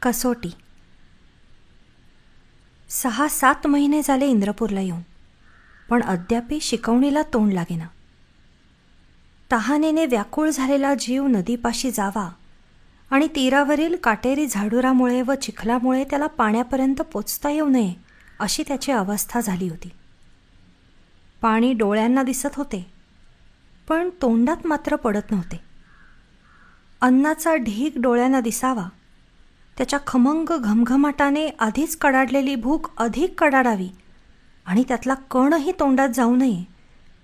कसोटी. 6-7 महिने झाले इंद्रपूरला येऊन, पण अद्यापही शिकवणीला तोंड लागेना. तहानेने व्याकुळ झालेला जीव नदीपाशी जावा आणि तीरावरील काटेरी झाडुरामुळे व चिखलामुळे त्याला पाण्यापर्यंत पोचता येऊ नये अशी त्याची अवस्था झाली होती. पाणी डोळ्यांना दिसत होते, पण तोंडात मात्र पडत नव्हते. अन्नाचा ढीग डोळ्यांना दिसावा, त्याच्या खमंग घमघमाटाने आधीच कडाडलेली भूक अधिक कडाडावी आणि त्यातला कणही तोंडात जाऊ नये,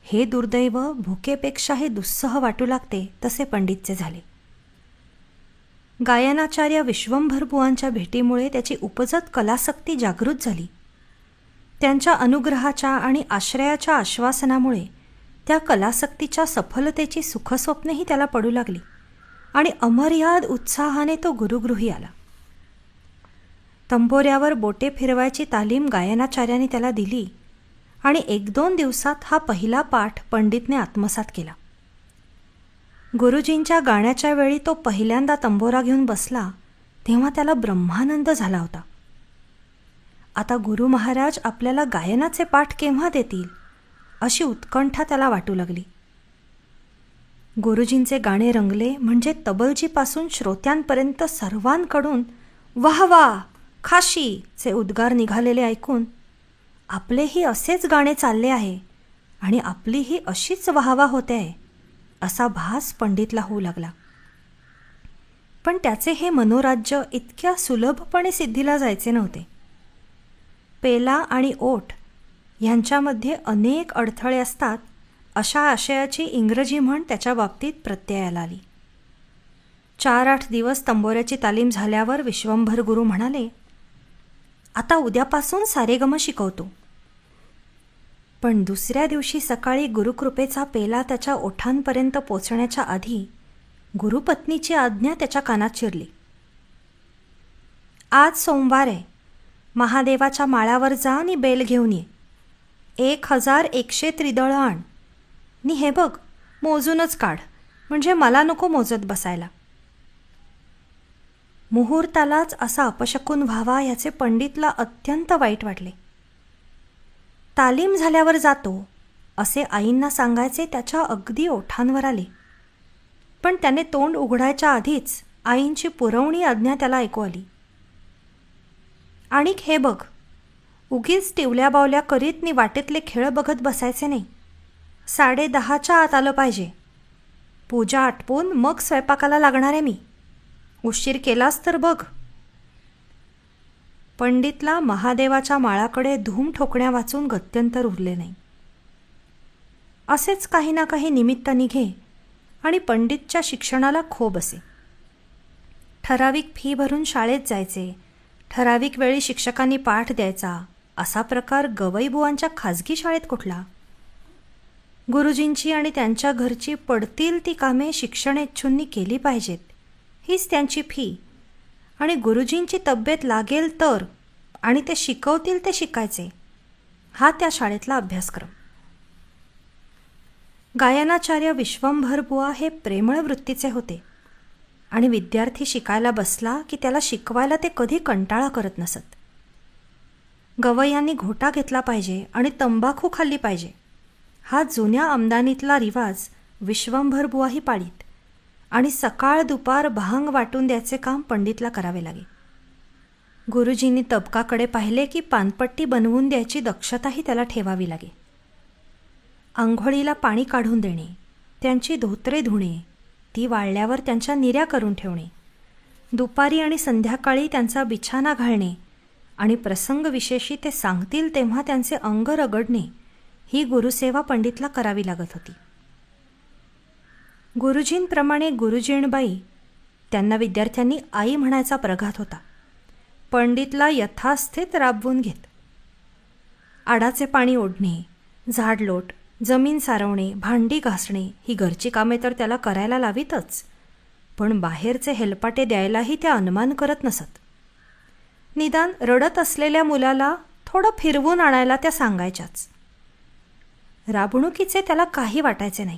हे दुर्दैव भुकेपेक्षाही दुस्सह वाटू लागते तसे पंडितचे झाले. गायनाचार्य विश्वंभर बुवांच्या भेटीमुळे त्याची उपजत कलासक्ती जागृत झाली. त्यांच्या अनुग्रहाच्या आणि आश्रयाच्या आश्वासनामुळे त्या कलासक्तीच्या सफलतेची सुखस्वप्नेही त्याला पडू लागली आणि अमर्याद उत्साहाने तो गुरुगृही आला. तंबोऱ्यावर बोटे फिरवायची तालीम गायनाचार्याने त्याला दिली आणि 1-2 दिवसात हा पहिला पाठ पंडितने आत्मसात केला. गुरुजींच्या गाण्याच्या वेळी तो पहिल्यांदा तंबोरा घेऊन बसला तेव्हा त्याला ब्रह्मानंद झाला होता. आता गुरु महाराज आपल्याला गायनाचे पाठ केव्हा देतील अशी उत्कंठा त्याला वाटू लागली. गुरुजींचे गाणे रंगले म्हणजे तबलजीपासून श्रोत्यांपर्यंत सर्वांकडून वाह वाह खाशीचे उद्गार निघालेले ऐकून आपलेही असेच गाणे चालले आहे आणि आपलीही अशीच वाहवा होते आहे असा भास पंडितला होऊ लागला. पण त्याचे हे मनोराज्य इतक्या सुलभपणे सिद्धीला जायचे नव्हते. पेला आणि ओठ यांच्यामध्ये अनेक अडथळे असतात अशा आशयाची इंग्रजी म्हण त्याच्या बाबतीत प्रत्ययाला आली. 4-8 दिवस तंबोऱ्याची तालीम झाल्यावर विश्वंभर गुरु म्हणाले, आता उद्यापासून सारेगम शिकवतो. पण दुसऱ्या दिवशी सकाळी गुरुकृपेचा पेला त्याच्या ओठांपर्यंत पोचण्याच्या आधी गुरुपत्नीची आज्ञा त्याच्या कानात शिरली. आज सोमवार आहे, महादेवाच्या माळावर जा आणि बेल घेऊन ये. 1100 त्रिदळ आण नि हे बघ मोजूनच काढ, म्हणजे मला नको मोजत बसायला. मुहूर्तालाच असा अपशकुन व्हावा याचे पंडितला अत्यंत वाईट वाटले. तालीम झाल्यावर जातो असे आईंना सांगायचे त्याच्या अगदी ओठांवर आले, पण त्याने तोंड उघडायच्या आधीच आईंची पुरवणी आज्ञा त्याला ऐकू आली. आणि हे बघ, उगीच टिवल्या बावल्या करीत नि वाटेतले खेळ बघत बसायचे नाही. 10:30च्या आत आलं पाहिजे. पूजा आटपून मग स्वयंपाकाला लागणार आहे मी. उशीर केलास तर बघ. पंडितला महादेवाच्या माळाकडे धूम ठोकण्या वाचून गत्यंतर उरले नाही. असेच काही ना काही निमित्त निघे आणि पंडितच्या शिक्षणाला खो बसे. ठराविक फी भरून शाळेत जायचे, ठराविक वेळी शिक्षकांनी पाठ द्यायचा, असा प्रकार गवईबुवांच्या खाजगी शाळेत कुठला? गुरुजींची आणि त्यांच्या घरची पडतील ती कामे शिक्षणेच्छूंनी केली पाहिजेत, हीच त्यांची फी. आणि गुरुजींची तब्येत लागेल तर आणि ते शिकवतील ते शिकायचे, हा त्या शाळेतला अभ्यासक्रम. गायनाचार्य विश्वंभर बुवा हे प्रेमळ वृत्तीचे होते आणि विद्यार्थी शिकायला बसला की त्याला शिकवायला ते कधी कंटाळा करत नसत. गवयांनी घोटा घेतला पाहिजे आणि तंबाखू खाल्ली पाहिजे, हा जुन्या आमदानीतला रिवाज विश्वंभर बुवाही पाळीत आणि सकाळ दुपार भांग वाटून द्यायचे काम पंडितला करावे लागे. गुरुजींनी तबकाकडे पाहिले की पानपट्टी बनवून द्यायची दक्षताही त्याला ठेवावी लागे. आंघोळीला पाणी काढून देणे, त्यांची धोतरे धुणे, ती वाळल्यावर त्यांच्या निऱ्या करून ठेवणे, दुपारी आणि संध्याकाळी त्यांचा बिछाना घालणे आणि प्रसंगविशेषी ते सांगतील तेव्हा त्यांचे अंग रगडणे, ही गुरुसेवा पंडितला करावी लागत होती. गुरुजींप्रमाणे गुरुजीणबाई, त्यांना विद्यार्थ्यांनी आई म्हणायचा प्रघात होता, पंडितला यथास्थित राबवून घेत. आडाचे पाणी ओढणे, झाडलोट, जमीन सारवणे, भांडी घासणे ही घरची कामे तर त्याला करायला लावीतच, पण बाहेरचे हेलपाटे द्यायलाही त्या अनुमान करत नसत. निदान रडत असलेल्या मुलाला थोडं फिरवून आणायला त्या सांगायच्याच. राबणुकीचे त्याला काही वाटायचे नाही,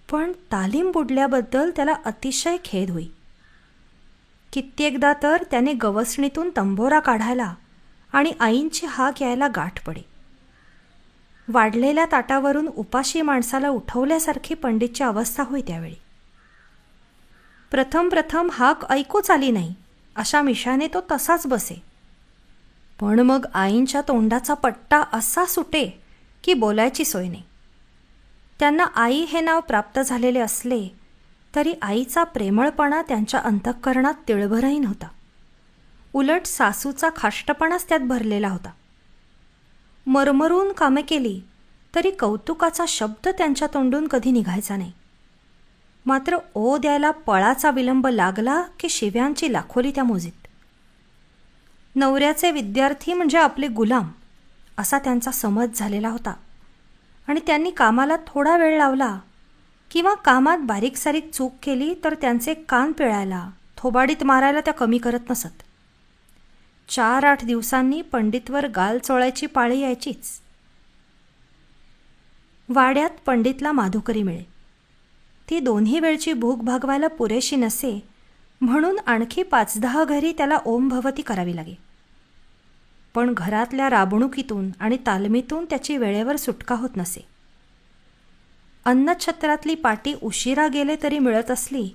पण तालीम बुडल्याबद्दल त्याला अतिशय खेद होई. कित्येकदा तर त्याने गवसणीतून तंबोरा काढायला आणि आईंची हाक यायला गाठ पडे. वाढलेल्या ताटावरून उपाशी माणसाला उठवल्यासारखी पंडितची अवस्था होई त्यावेळी. प्रथम हाक ऐकूच आली नाही अशा मिशाने तो तसाच बसे. पण मग आईंच्या तोंडाचा पट्टा असा सुटे की बोलायची सोय नाही. त्यांना आई हे नाव प्राप्त झालेले असले तरी आईचा प्रेमळपणा त्यांच्या अंतःकरणात तिळभरही नव्हता. उलट सासूचा खाष्टपणाच त्यात भरलेला होता. मरमरून कामे केली तरी कौतुकाचा शब्द त्यांच्या तोंडून कधी निघायचा नाही. मात्र ओ द्यायला पळाचा विलंब लागला की शिव्यांची लाखोली त्या मोजीत. नवऱ्याचे विद्यार्थी म्हणजे आपले गुलाम असा त्यांचा समज झालेला होता आणि त्यांनी कामाला थोडा वेळ लावला किंवा कामात बारीक सारीक चूक केली तर त्यांचे कान पिळायला, थोबाडीत मारायला त्या कमी करत नसत. 4-8 दिवसांनी पंडितवर गाल चोळायची पाळी यायचीच. वाड्यात पंडितला माधुकरी मिळे. ती दोन्ही वेळची भूक भागवायला पुरेशी नसे म्हणून आणखी 5-10 घरी त्याला ओम भवती करावी लागे. पण घरातल्या राबणुकीतून आणि तालमीतून त्याची वेळेवर सुटका होत नसे. अन्नछत्रातली पाटी उशिरा गेले तरी मिळत असली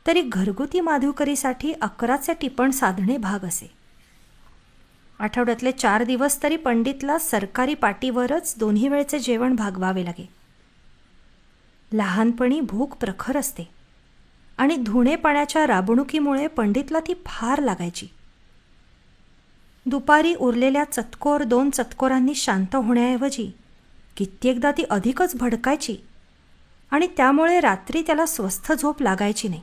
तरी घरगुती माधुकरीसाठी 11चे टिपण साधणे भाग असे. आठवड्यातले 4 दिवस तरी पंडितला सरकारी पाटीवरच दोन्ही वेळचे जेवण भागवावे लागे. लहानपणी भूक प्रखर असते आणि धुणे पाण्याच्या राबणुकीमुळे पंडितला ती फार लागायची. दुपारी उरलेल्या चतकोर 2 चतकोरांनी शांत होण्याऐवजी कित्येकदा ती अधिकच भडकायची आणि त्यामुळे रात्री त्याला स्वस्थ झोप लागायची नाही.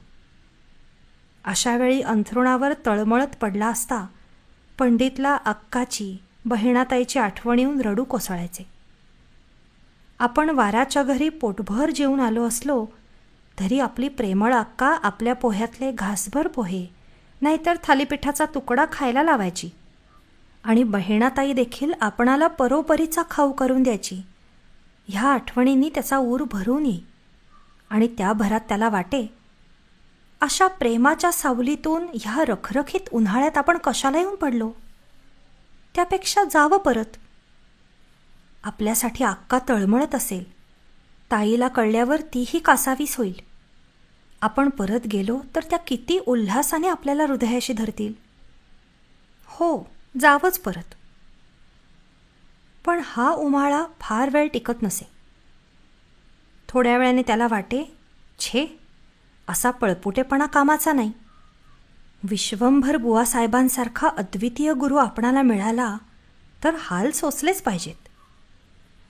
अशावेळी अंथरुणावर तळमळत पडला असता पंडितला अक्काची, बहिणाताईची आठवण येऊन रडू कोसळायचे. आपण वाराच्या घरी पोटभर जेवून आलो असलो तरी आपली प्रेमळ अक्का आपल्या पोह्यातले घासभर पोहे नाहीतर थालीपीठाचा तुकडा खायला लावायची आणि बहिणाताई देखील आपणाला परोपरीचा खाऊ करून द्यायची. ह्या आठवणींनी त्याचा ऊर भरून येई आणि त्या भरात त्याला वाटे, अशा प्रेमाच्या सावलीतून ह्या रखरखीत उन्हाळ्यात आपण कशाला येऊन पडलो? त्यापेक्षा जावं परत. आपल्यासाठी अक्का तळमळत असेल, ताईला कळल्यावर तीही कासावीस होईल. आपण परत गेलो तर त्या किती उल्हासाने आपल्याला हृदयाशी धरतील. हो, जावंच परत. पण हा उन्हाळा फार वेळ टिकत नसे. थोड्या वेळाने त्याला वाटे, छे, असा पळपुटेपणा कामाचा नाही. विश्वंभर बुवासाहेबांसारखा अद्वितीय गुरु आपणाला मिळाला तर हाल सोसलेच पाहिजेत.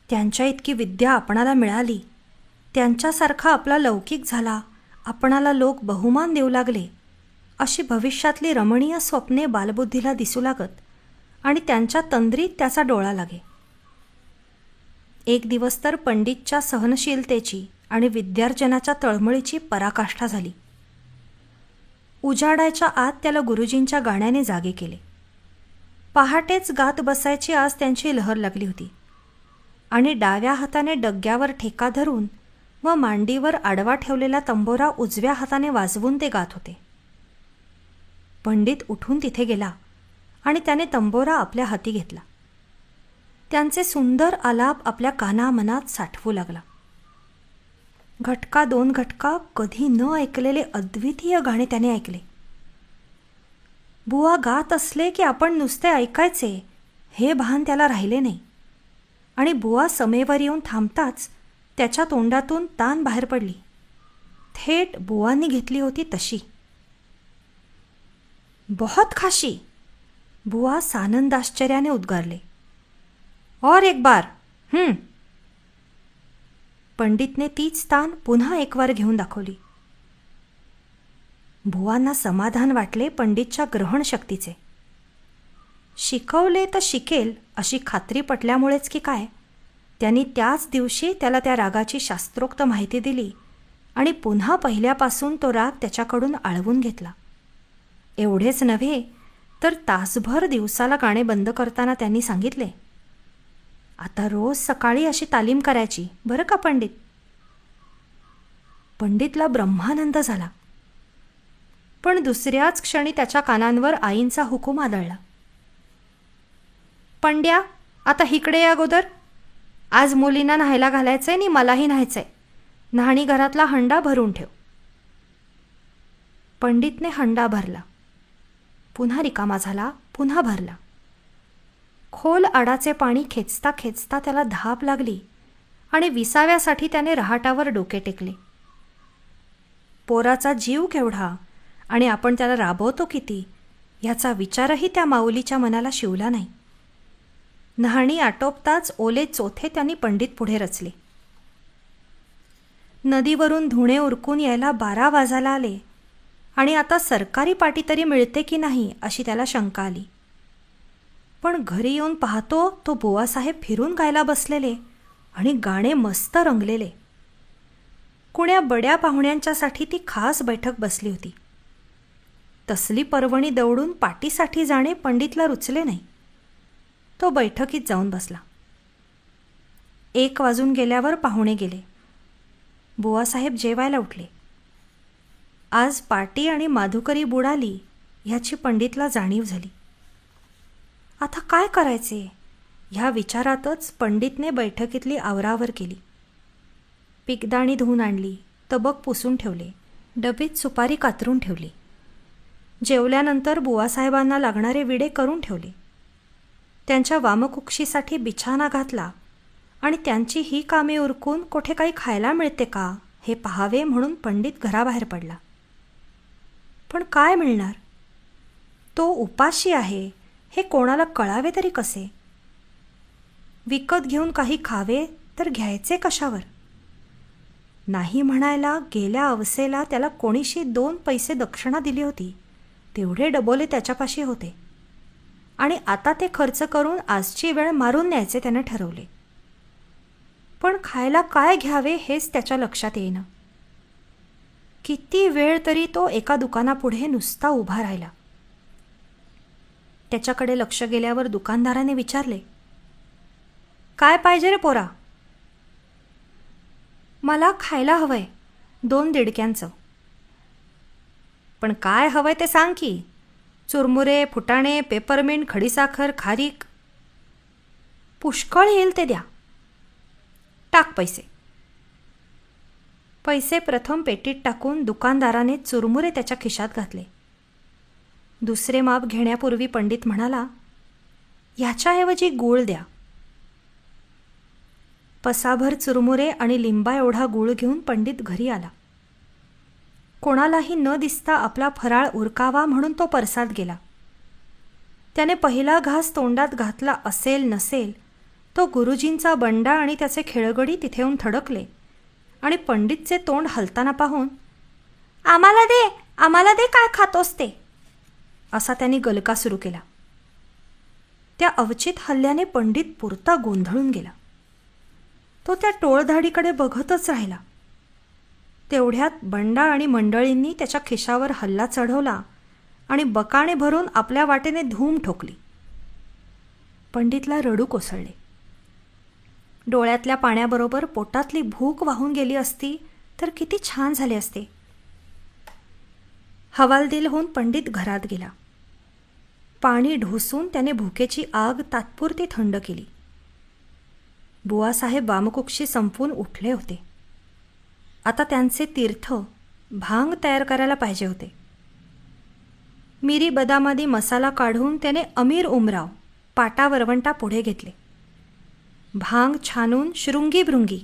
त्यांच्या इतकी विद्या आपणाला मिळाली, त्यांच्यासारखा आपला लौकिक झाला, आपणाला लोक बहुमान देऊ लागले, अशी भविष्यातली रमणीय स्वप्ने बालबुद्धीला दिसू लागत आणि त्यांच्या तंद्रीत त्याचा डोळा लागे. एक दिवस तर पंडितच्या सहनशीलतेची आणि विद्यार्जनाच्या तळमळीची पराकाष्ठा झाली. उजाडायच्या आत त्याला गुरुजींच्या गाण्याने जागे केले. पहाटेच गात बसायची आज त्यांची लहर लागली होती आणि डाव्या हाताने डग्ग्यावर ठेका धरून व मांडीवर आडवा ठेवलेला तंबोरा उजव्या हाताने वाजवून ते गात होते. पंडित उठून तिथे गेला आणि त्याने तंबोरा आपल्या हाती घेतला. त्यांचे सुंदर आलाप आपल्या कानामनात साठवू लागला. घटका 2 घटका कधी न ऐकलेले अद्वितीय गाणे त्याने ऐकले. बुवा गात असले की आपण नुसते ऐकायचे हे भान त्याला राहिले नाही आणि बुवा समेवर येऊन थांबताच त्याच्या तोंडातून तान बाहेर पडली, थेट बुवांनी घेतली होती तशी. बहुत खाशी, बुवा सानंदाश्चर्याने उद्गारले. और एक बार. पंडितने तीच तान पुन्हा एक वार घेऊन दाखवली. बुवांना समाधान वाटले पंडितच्या ग्रहणशक्तीचे. शिकवले तर शिकेल अशी खात्री पटल्यामुळेच की काय, त्यांनी त्याच दिवशी त्याला त्या रागाची शास्त्रोक्त माहिती दिली आणि पुन्हा पहिल्यापासून तो राग त्याच्याकडून आळवून घेतला. एवढेच नव्हे तर तासभर दिवसाला गाणे बंद करताना त्यांनी सांगितले, आता रोज सकाळी अशी तालीम करायची बरं का पंडित. पंडितला ब्रह्मानंद झाला. पण दुसऱ्याच क्षणी त्याच्या कानांवर आईंचा हुकूम आदळला. पंड्या, आता इकडे या अगोदर. आज मुलींना न्हायला घालायचंय आणि मलाही न्हायचंय. न्हाणी घरातला हंडा भरून ठेव. पंडितने हंडा भरला, पुन्हा रिकामा झाला, पुन्हा भरला. खोल आडाचे पाणी खेचता खेचता त्याला धाप लागली आणि विसाव्यासाठी त्याने रहाटावर डोके टेकले. पोराचा जीव केवढा आणि आपण त्याला राबवतो किती याचा विचारही त्या माऊलीच्या मनाला शिवला नाही. न्हाणी आटोपताच ओले चोथे त्यांनी पंडित पुढे रचले. नदीवरून धुणे उरकून यायला 12 वाजायला आले आणि आता सरकारी पाटी तरी मिळते की नाही अशी त्याला शंका आली. पण घरी येऊन पाहतो तो बुवासाहेब फिरून गायला बसलेले आणि गाणे मस्त रंगलेले. कुण्या बड्या पाहुण्यांच्यासाठी ती खास बैठक बसली होती. तसली पर्वणी दौडून पाटीसाठी जाणे पंडितला रुचले नाही. तो बैठकीत जाऊन बसला. 1 वाजून गेल्यावर पाहुणे गेले. बुवासाहेब जेवायला उठले. आज पाटी आणि माधुकरी बुडाली ह्याची पंडितला जाणीव झाली. आता काय करायचे ह्या विचारातच पंडितने बैठकीतली आवरावर केली. पिकदाणी धुवून आणली, तबक पुसून ठेवले, डबीत सुपारी कातरून ठेवली. जेवल्यानंतर बुवासाहेबांना लागणारे विडे करून ठेवले. त्यांच्या वामकुक्षीसाठी बिछाना घातला आणि त्यांची ही कामे उरकून कोठे काही खायला मिळते का हे पाहावे म्हणून पंडित घराबाहेर पडला. पण काय मिळणार? तो उपाशी आहे हे कोणाला कळावे तरी कसे? विकत घेऊन काही खावे तर घ्यायचे कशावर? नाही म्हणायला गेल्या अवसेला त्याला कोणीशी 2 पैसे दक्षिणा दिली होती. तेवढे डबोले त्याच्यापाशी होते आणि आता ते खर्च करून आजची वेळ मारून न्यायचे त्याने ठरवले. पण खायला काय घ्यावे हेच त्याच्या लक्षात येईना. किती वेळ तरी तो एका दुकानापुढे नुसता उभा राहिला. त्याच्याकडे लक्ष गेल्यावर दुकानदाराने विचारले, काय पाहिजे रे पोरा? मला खायला हवंय 2 दिडक्यांचं. पण काय हवंय ते सांग की. चुरमुरे, फुटाणे, पेपरमिंट, खडीसाखर, खारीक. पुष्कळ येईल ते द्या. टाक पैसे. पैसे प्रथम पेटीत टाकून दुकानदाराने चुरमुरे त्याच्या खिशात घातले. दुसरे माप घेण्यापूर्वी पंडित म्हणाला, ह्याच्याऐवजी गूळ द्या. पसाभर चुरमुरे आणि लिंबा एवढा गूळ घेऊन पंडित घरी आला. कोणालाही न दिसता आपला फराळ उरकावा म्हणून तो परसात गेला. त्याने पहिला घास तोंडात घातला असेल नसेल तो गुरुजींचा बंडा आणि त्याचे खेळगडी तिथे येऊन थडकले आणि पंडितचे तोंड हलताना पाहून, आम्हाला दे काय खातोस ते, असा त्यांनी गलका सुरू केला. त्या अवचित हल्ल्याने पंडित पुरता गोंधळून गेला. तो त्या टोळधाडीकडे बघतच राहिला. तेवढ्यात बंडा आणि मंडळींनी त्याच्या खिशावर हल्ला चढवला आणि बकाणे भरून आपल्या वाटेने धूम ठोकली. पंडितला रडू कोसळले. डोळ्यातल्या पाण्याबरोबर पोटातली भूक वाहून गेली असती तर किती छान झाले असते. हवालदिल होऊन पंडित घरात गेला. पाणी ढोसून त्याने भुकेची आग तात्पुरती थंड केली. बुवासाहेब वामकुक्षी संपवून उठले होते. आता त्यांचे तीर्थ भांग तयार करायला पाहिजे होते. मिरी बदामादी मसाला काढून त्याने अमीर उमराव पाटा वरवंटा पुढे घेतले. भांग छानून शृंगी भृंगी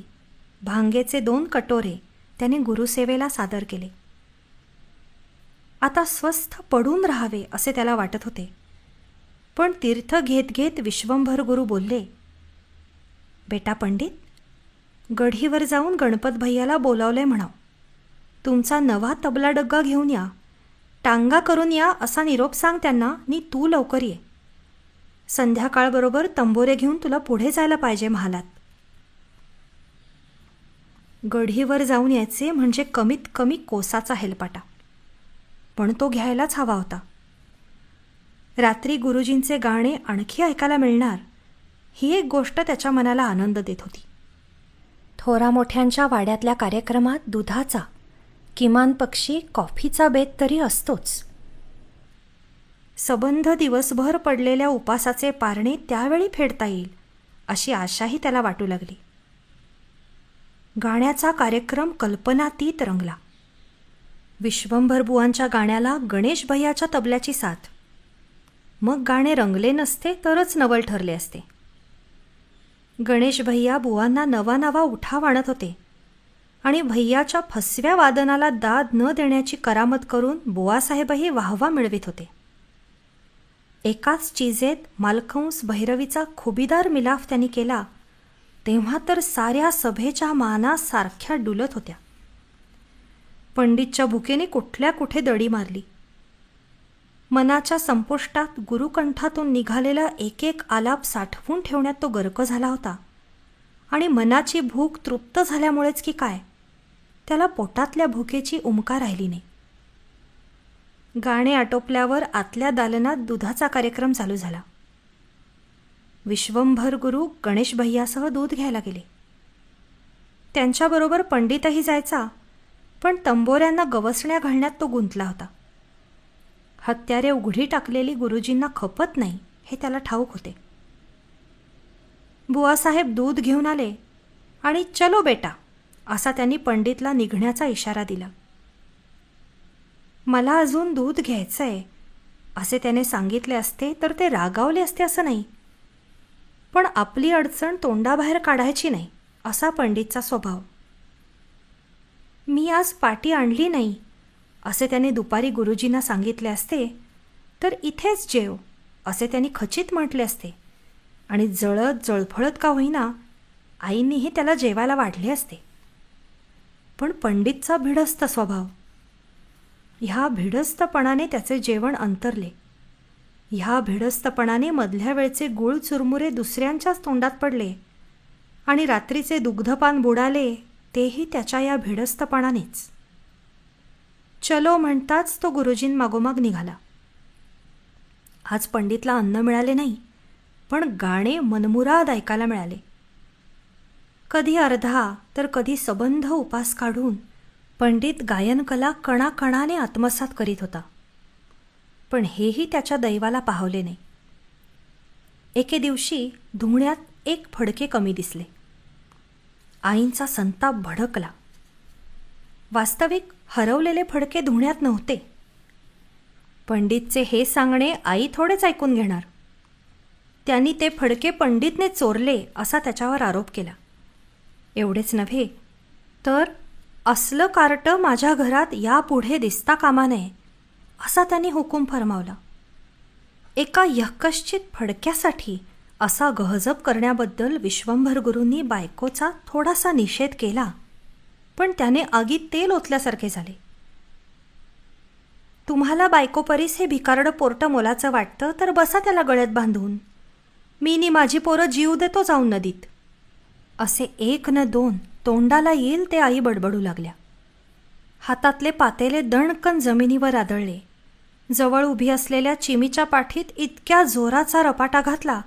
भांगेचे 2 कटोरे त्याने गुरुसेवेला सादर केले. आता स्वस्थ पडून राहावे असे त्याला वाटत होते. पण तीर्थ घेत घेत विश्वंभर गुरु बोलले, बेटा पंडित, गढीवर जाऊन गणपत भैयाला बोलावले म्हणाव. तुमचा नवा तबला डग्गा घेऊन या, टांगा करून या असा निरोप सांग त्यांना नी तू लवकर ये. संध्याकाळबरोबर तंबोरे घेऊन तुला पुढे जायला पाहिजे महालात. गढीवर जाऊन यायचे म्हणजे कमीत कमी कोसाचा हेलपाटा, पण तो घ्यायलाच हवा होता. रात्री गुरुजींचे गाणे आणखी ऐकायला मिळणार ही एक गोष्ट त्याच्या मनाला आनंद देत होती. थोरा मोठ्यांच्या वाड्यातल्या कार्यक्रमात दुधाचा किमान पक्षी कॉफीचा बेत तरी असतोच. सबंध दिवसभर पडलेल्या उपासाचे पारणे त्यावेळी फेडता येईल अशी आशाही त्याला वाटू लागली. गाण्याचा कार्यक्रम कल्पनातीत रंगला. विश्वंभर बुवांच्या गाण्याला गणेश भैयाच्या तबल्याची साथ. मग गाणे रंगले नसते तरच नवल ठरले असते. गणेश भैया बुवांना नवा नवा उठाव आणत होते आणि भैयाच्या फसव्या वादनाला दाद न देण्याची करामत करून बुवासाहेबही वाहवा मिळवित होते. एकाच चिजेत मालकंस भैरवीचा खुबीदार मिलाफ त्यांनी केला तेव्हा तर साऱ्या सभेच्या माना सारख्या डुलत होत्या. पंडितच्या भुकेने कुठल्या कुठे दडी मारली. मनाच्या संपुष्टात गुरुकंठातून निघालेला एक एक आलाप साठवून ठेवण्यात तो गर्क झाला होता आणि मनाची भूक तृप्त झाल्यामुळेच की काय त्याला पोटातल्या भुकेची उमका राहिली नाही. गाणे आटोपल्यावर आतल्या दालनात दुधाचा कार्यक्रम चालू झाला. विश्वंभर गुरु गणेश भैयासह दूध घ्यायला गेले. त्यांच्याबरोबर पंडितही जायचा, पण तंबोऱ्यांना गवसण्या घालण्यात तो गुंतला होता. हत्यारे उघडी टाकलेली गुरुजींना खपत नाही हे त्याला ठाऊक होते. बुवासाहेब दूध घेऊन आले आणि चलो बेटा असा त्यांनी पंडितला निघण्याचा इशारा दिला. मला अजून दूध घ्यायचंय असे त्याने सांगितले असते तर ते रागावले असते असं नाही, पण आपली अडचण तोंडाबाहेर काढायची नाही असा पंडितचा स्वभाव. मी आज पाटी आणली नाही असे त्याने दुपारी गुरुजींना सांगितले असते तर इथेच जेव असे त्यांनी खचित म्हटले असते आणि जळत जळफळत का होईना आईंनीही त्याला जेवायला वाढले असते. पण पंडितचा भिडस्त स्वभाव. ह्या भिडस्तपणाने त्याचे जेवण अंतरले. ह्या भिडस्तपणाने मधल्या वेळचे गुळ चुरमुरे दुसऱ्यांच्याच तोंडात पडले आणि रात्रीचे दुग्धपान बुडाले तेही त्याच्या या भिडस्तपणानेच. चलो म्हणताच तो गुरुजींमागोमाग निघाला. आज पंडितला अन्न मिळाले नाही, पण गाणे मनमुराद ऐकायला मिळाले. कधी अर्धा तर कधी सबंध उपास काढून पंडित गायनकला कणाकणाने आत्मसात करीत होता. पण हेही त्याच्या दैवाला पाहवले नाही. एके दिवशी धुण्यात एक फडके कमी दिसले. आईंचा संताप भडकला. वास्तविक हरवलेले फडके धुण्यात नव्हते. पंडितचे हे सांगणे आई थोडेच ऐकून घेणार. त्यांनी ते फडके पंडितने चोरले असा त्याच्यावर आरोप केला. एवढेच नव्हे तर असलं कार्टं माझ्या घरात यापुढे दिसता कामा नये असा त्यांनी हुकूम फरमावला. एका यःकश्चित फडक्यासाठी असा गहजब करण्याबद्दल विश्वंभर गुरूंनी बायकोचा थोडासा निषेध केला, पण त्याने आगीत तेल ओतल्यासारखे झाले. तुम्हाला बायकोपरीस हे भिकारडं पोरटं मोलाचं वाटतं तर बसा त्याला गळ्यात बांधून. मी नी माझी पोरं जीव देतो जाऊन नदीत असे एक न दोन तोंडाला येईल ते आई बडबडू लागल्या. हातातले पातेले दणकन जमिनीवर आदळले. जवळ उभी असलेल्या चिमीच्या पाठीत इतक्या जोराचा रपाटा घातला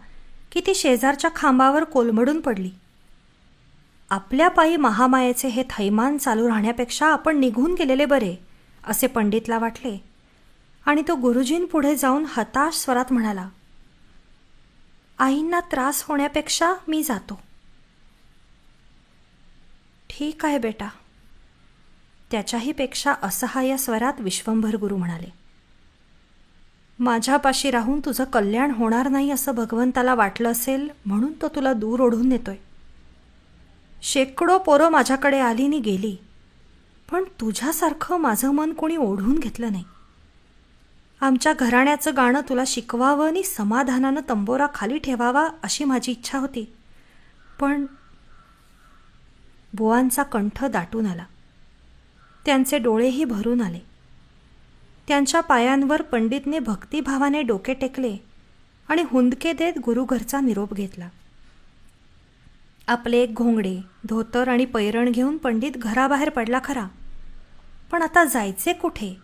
की ती शेजारच्या खांबावर कोलमडून पडली. आपल्या पायी महामायेचे हे थैमान चालू राहण्यापेक्षा आपण निघून गेलेले बरे असे पंडितला वाटले आणि तो गुरुजींपुढे जाऊन हताश स्वरात म्हणाला, आईंना त्रास होण्यापेक्षा मी जातो. ठीक आहे बेटा. त्याच्याही पेक्षा असहाय्य स्वरात विश्वंभर गुरु म्हणाले, माझ्यापाशी राहून तुझं कल्याण होणार नाही असं भगवंताला वाटलं असेल म्हणून तो तुला दूर ओढून नेतोय. शेकडो पोरं माझ्याकडे आली नि गेली, पण तुझ्यासारखं माझं मन कोणी ओढून घेतलं नाही. आमच्या घराण्याचं गाणं तुला शिकवावं आणि समाधानानं तंबोरा खाली ठेवावा अशी माझी इच्छा होती, पण बुवांचा कंठ दाटून आला. त्यांचे डोळेही भरून आले. त्यांच्या पायांवर पंडितने भक्तिभावाने डोके टेकले आणि हुंदके देत गुरुघरचा निरोप घेतला. आपले एक घोंगडे, धोतर आणि पैरण घेऊन पंडित घराबाहेर पडला खरा, पण आता जायचे कुठे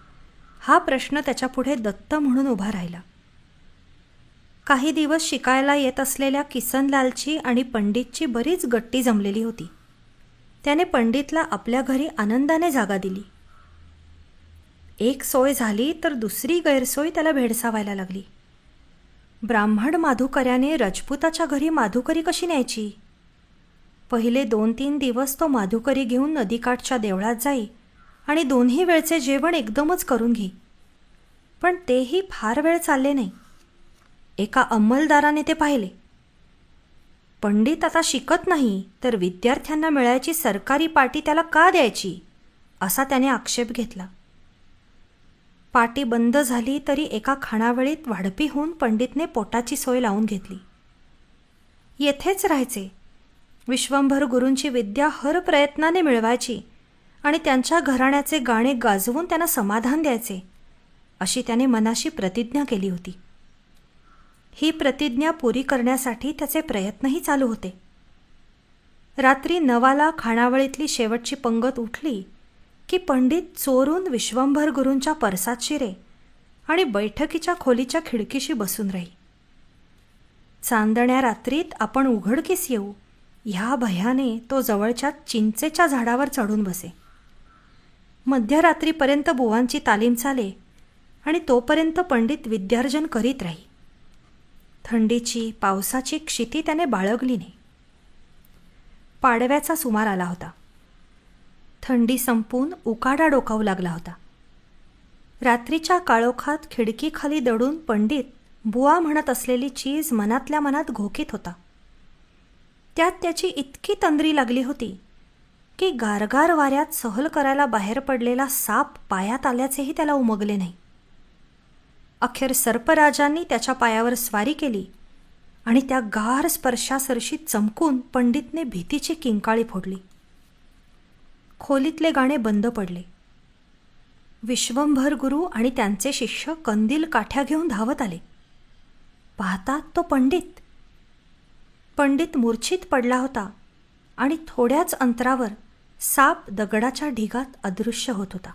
हा प्रश्न त्याच्यापुढे दत्त म्हणून उभा राहिला. काही दिवस शिकायला येत असलेल्या किसनलालची आणि पंडितची बरीच गट्टी जमलेली होती. त्याने पंडितला आपल्या घरी आनंदाने जागा दिली. एक सोय झाली तर दुसरी गैरसोय त्याला भेडसावायला लागली. ब्राह्मण माधुकर्याने रजपुताच्या घरी माधुकरी कशी न्यायची? पहिले 2-3 दिवस तो माधुकरी घेऊन नदीकाठच्या देवळात जाई आणि 2ही वेळचे जेवण एकदमच करून घे. पण तेही फार वेळ चालले नाही. एका अंमलदाराने ते पाहिले. पंडित आता शिकत नाही तर विद्यार्थ्यांना मिळायची सरकारी पाटी त्याला का द्यायची, असा त्याने आक्षेप घेतला. पाटी बंद झाली तरी एका खाणावळीत वाढपी होऊन पंडितने पोटाची सोय लावून घेतली. येथेच राहायचे, विश्वंभर गुरूंची विद्या हर प्रयत्नाने मिळवायची आणि त्यांच्या घराण्याचे गाणे गाजवून त्यांना समाधान द्यायचे, अशी त्याने मनाशी प्रतिज्ञा केली होती. ही प्रतिज्ञा पुरी करण्यासाठी त्याचे प्रयत्नही चालू होते. रात्री 9 खाणावळीतली शेवटची पंगत उठली की पंडित चोरून विश्वंभर गुरूंच्या परसात शिरे आणि बैठकीच्या खोलीच्या खिडकीशी बसून राही. चांदण्या रात्रीत आपण उघडकीस येऊ ह्या भयाने तो जवळच्या चिंचेच्या झाडावर चढून बसे. मध्यरात्रीपर्यंत बुवांची तालीम चाले आणि तोपर्यंत पंडित विद्यार्जन करीत राही. थंडीची पावसाची क्षिती त्याने बाळगली नाही. पाडव्याचा सुमार आला होता. थंडी संपून उकाडा डोकावू लागला होता. रात्रीच्या काळोखात खिडकीखाली दडून पंडित बुवा म्हणत असलेली चीज मनातल्या मनात घोकीत होता. त्यात त्याची इतकी तंद्री लागली होती की गारगार वाऱ्यात सहल करायला बाहेर पडलेला साप पायात आल्याचेही त्याला उमगले नाही. अखेर सर्पराजांनी त्याच्या पायावर स्वारी केली आणि त्या गार स्पर्शासरशी चमकून पंडितने भीतीची किंकाळी फोडली. खोलीतले गाणे बंद पडले. विश्वंभर गुरु आणि त्यांचे शिष्य कंदील काठ्या घेऊन धावत आले. पाहतात तो पंडित. पंडित मूर्छित पडला होता आणि थोड्याच अंतरावर साप दगडाच्या ढिगात अदृश्य होत होता.